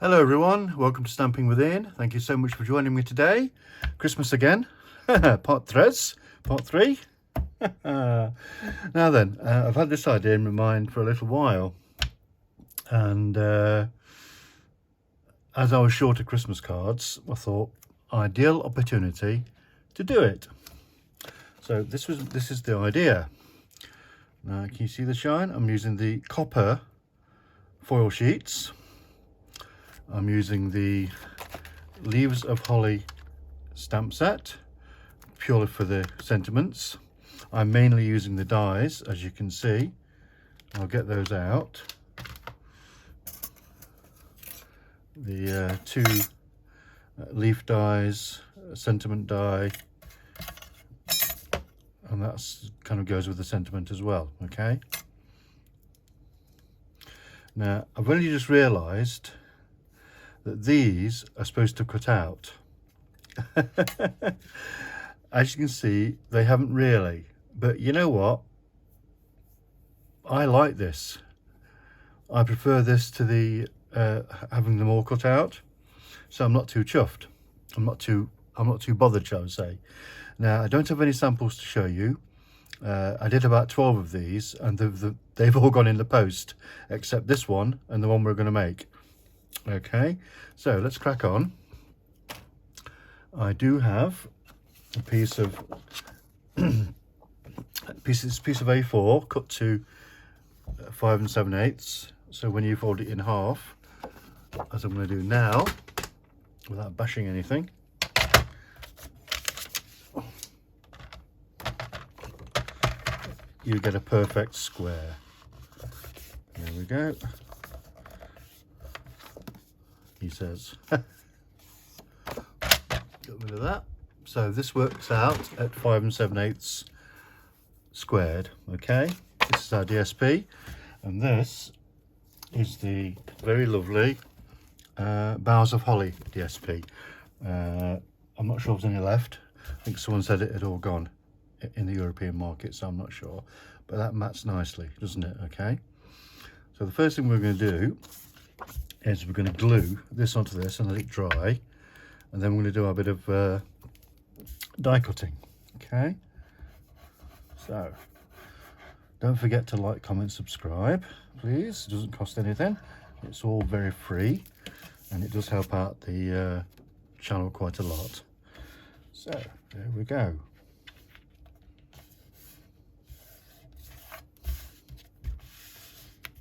Hello everyone, welcome to Stamping with Ian. Thank you so much for joining me today. Christmas again, part 3. Now then, I've had this idea in my mind for a little while, and as I was short of Christmas cards, I thought ideal opportunity to do it. So this is the idea. Now can you see the shine? I'm using the copper foil sheets. I'm using the Leaves of Holly stamp set purely for the sentiments. I'm mainly using the dies, as you can see. I'll get those out. The two leaf dies, sentiment die, and that's kind of goes with the sentiment as well. Okay. Now I've only just realised that these are supposed to cut out. As you can see, they haven't really, but you know what, I like this. I prefer this to the having them all cut out, so I'm not too chuffed. I'm not too bothered, shall I say. Now I don't have any samples to show you. I did about 12 of these, and they've all gone in the post except this one and the one we're going to make. Okay, so let's crack on. I do have a piece of piece of A4 cut to 5 7/8. So when you fold it in half, as I'm going to do now, without bashing anything, you get a perfect square. There we go. He says. Get rid of that. So this works out at 5 7/8 squared. Okay, this is our DSP, and this is the very lovely Boughs of Holly DSP. I'm not sure if there's any left. I think someone said it had all gone in the European market, so I'm not sure, but that mats nicely, doesn't it? Okay, so the first thing we're going to do is we're going to glue this onto this and let it dry, and then we're going to do a bit of die cutting. Okay, so don't forget to like, comment, subscribe, please. It doesn't cost anything, it's all very free, and it does help out the channel quite a lot. So there we go.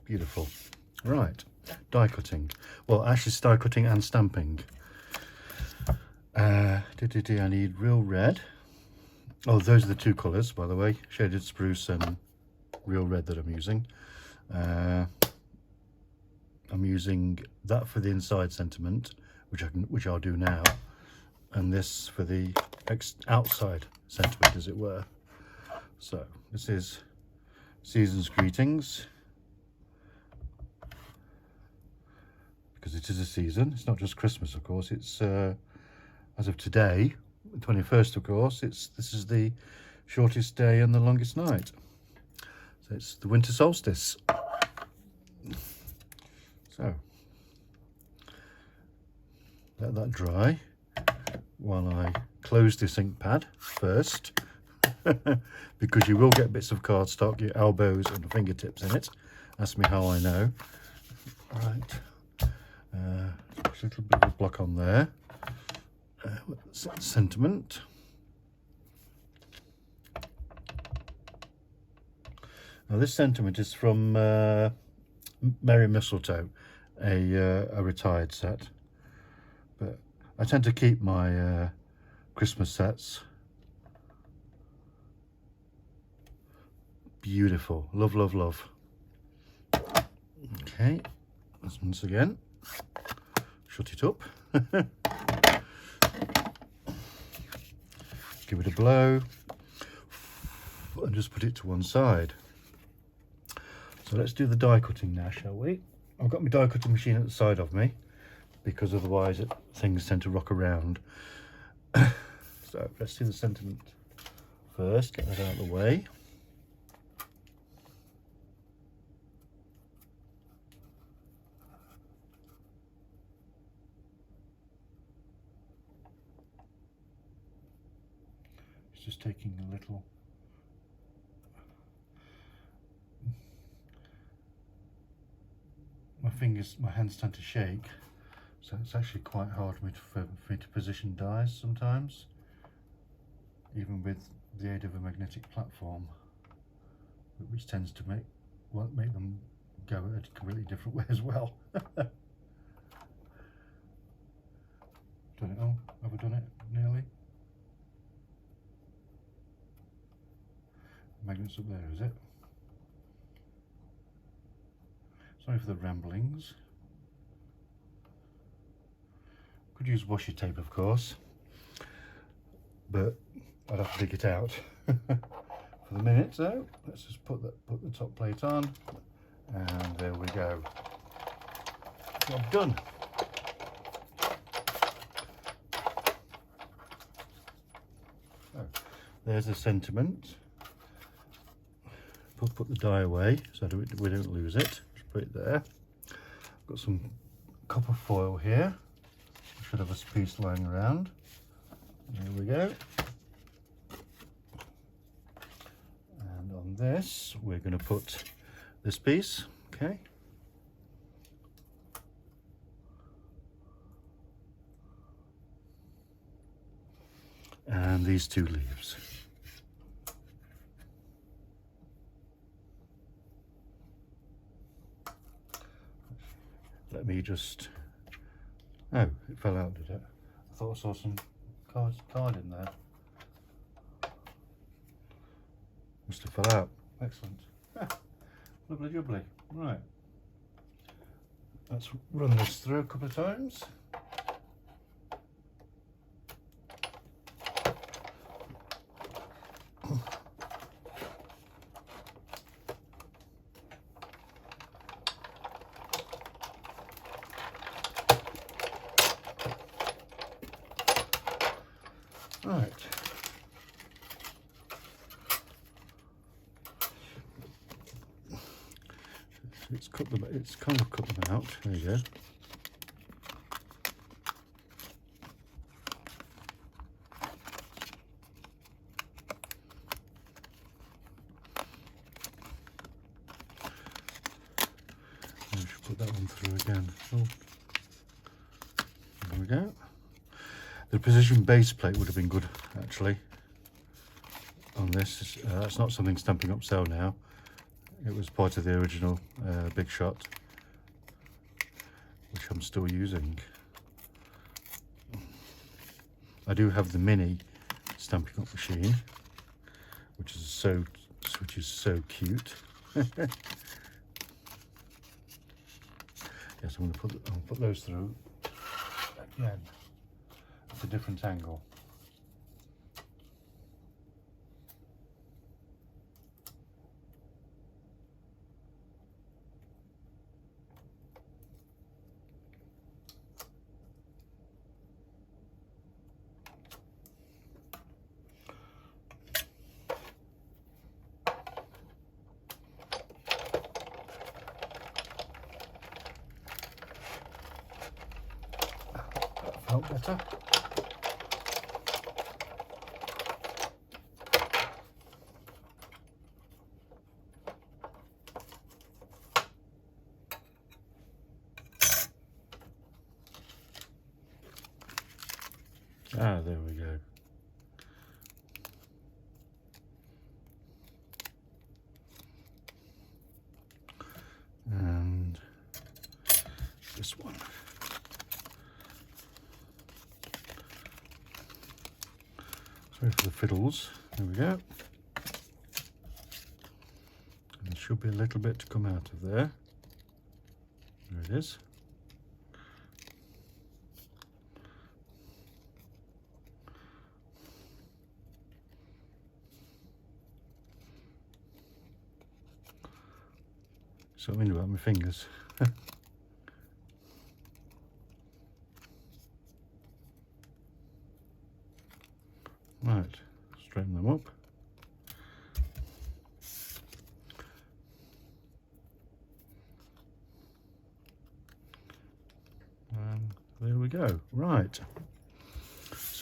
Beautiful. Right, die cutting. Well, actually it's die cutting and stamping. I need real red. Oh, those are the two colours, by the way, shaded spruce and real red that I'm using. I'm using that for the inside sentiment, which I'll do now, and this for the outside sentiment, as it were. So this is Season's Greetings, because it is a season. It's not just Christmas, of course. It's as of today, the 21st, of course, this is the shortest day and the longest night. So it's the winter solstice. So let that dry while I close this ink pad first, because you will get bits of cardstock, your elbows and fingertips in it. Ask me how I know. Right. A little bit of a block on there. Sentiment. Now this sentiment is from Merry Mistletoe, a retired set, but I tend to keep my Christmas sets. Beautiful. Love, love, love. Okay, this once again. Shut it up. Give it a blow and just put it to one side. So let's do the die cutting now, shall we? I've got my die cutting machine at the side of me, because otherwise things tend to rock around. So let's do the sentiment first, get that out of the way. It's just taking a little. My hands tend to shake, so it's actually quite hard for me to position dies sometimes, even with the aid of a magnetic platform, which tends to make them go a completely different way as well. Done it all? Have I done it nearly? Magnets up there, is it? Sorry for the ramblings. Could use washi tape, of course, but I'd have to dig it out. For the minute, though, let's just put the top plate on, and there we go. Job done. So, there's the sentiment. Put the die away so that we don't lose it. Just put it there. Got some copper foil here. Should have a piece lying around. There we go. And on this, we're going to put this piece. Okay. And these two leaves. Let me just. Oh, it fell out, did it? I thought I saw some card in there. Must have fell out. Excellent. Lovely jubbly. Right. Let's run this through a couple of times. Right. It's kind of cut them out. There you go. I should put that one through again. Oh. There we go. The precision base plate would have been good, actually, on this. That's not something Stampin' Up! Sell now. It was part of the original Big Shot, which I'm still using. I do have the mini Stampin' Up! Machine, which is so cute. Yes, I'm going to put those through again. It's a different angle. That felt better. Ah, there we go. And this one. Sorry for the fiddles. There we go. And there should be a little bit to come out of there. There it is. Something about my fingers. Right, straighten them up. And there we go. Right.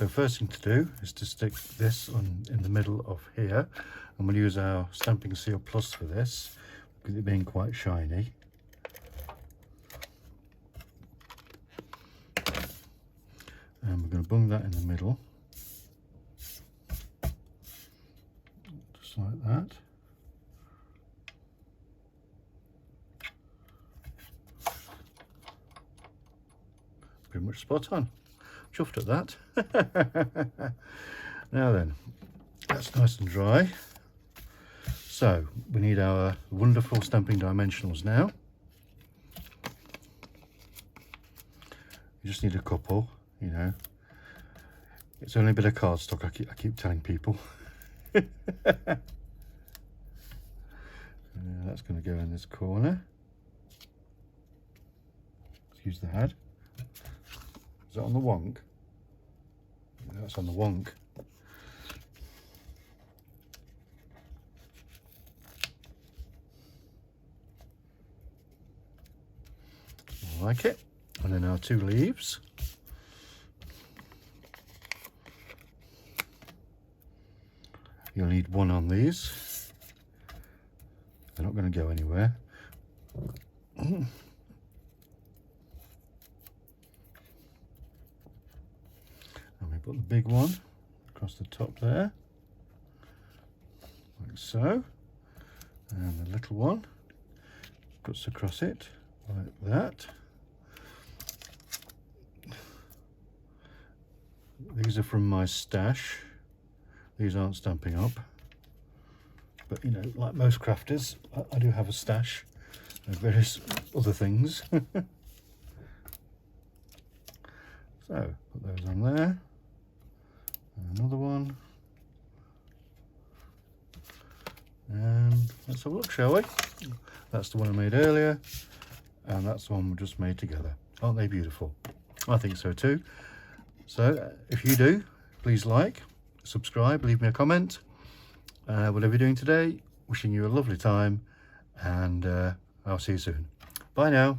So first thing to do is to stick this on in the middle of here, and we'll use our Stampin' Seal Plus for this, with it being quite shiny. And we're going to bung that in the middle, just like that. Pretty much spot on. Chuffed at that. Now then, that's nice and dry. So we need our wonderful stamping dimensionals now. You just need a couple, you know. It's only a bit of cardstock, I keep telling people. That's going to go in this corner. Let's use the head. Is that on the wonk? That's on the wonk. I like it. And then our 2 leaves. You'll need 1 on these. They're not going to go anywhere. And we put the big one across the top there, like so. And the little one cuts across it like that. These are from my stash. These aren't Stampin' Up, but you know, like most crafters, I do have a stash of various other things. So put those on there, and another one, and let's have a look, shall we? That's the one I made earlier, and that's the one we just made together. Aren't they beautiful? I think so too. So if you do, please like, subscribe, leave me a comment. Whatever you're doing today, wishing you a lovely time, and I'll see you soon. Bye now.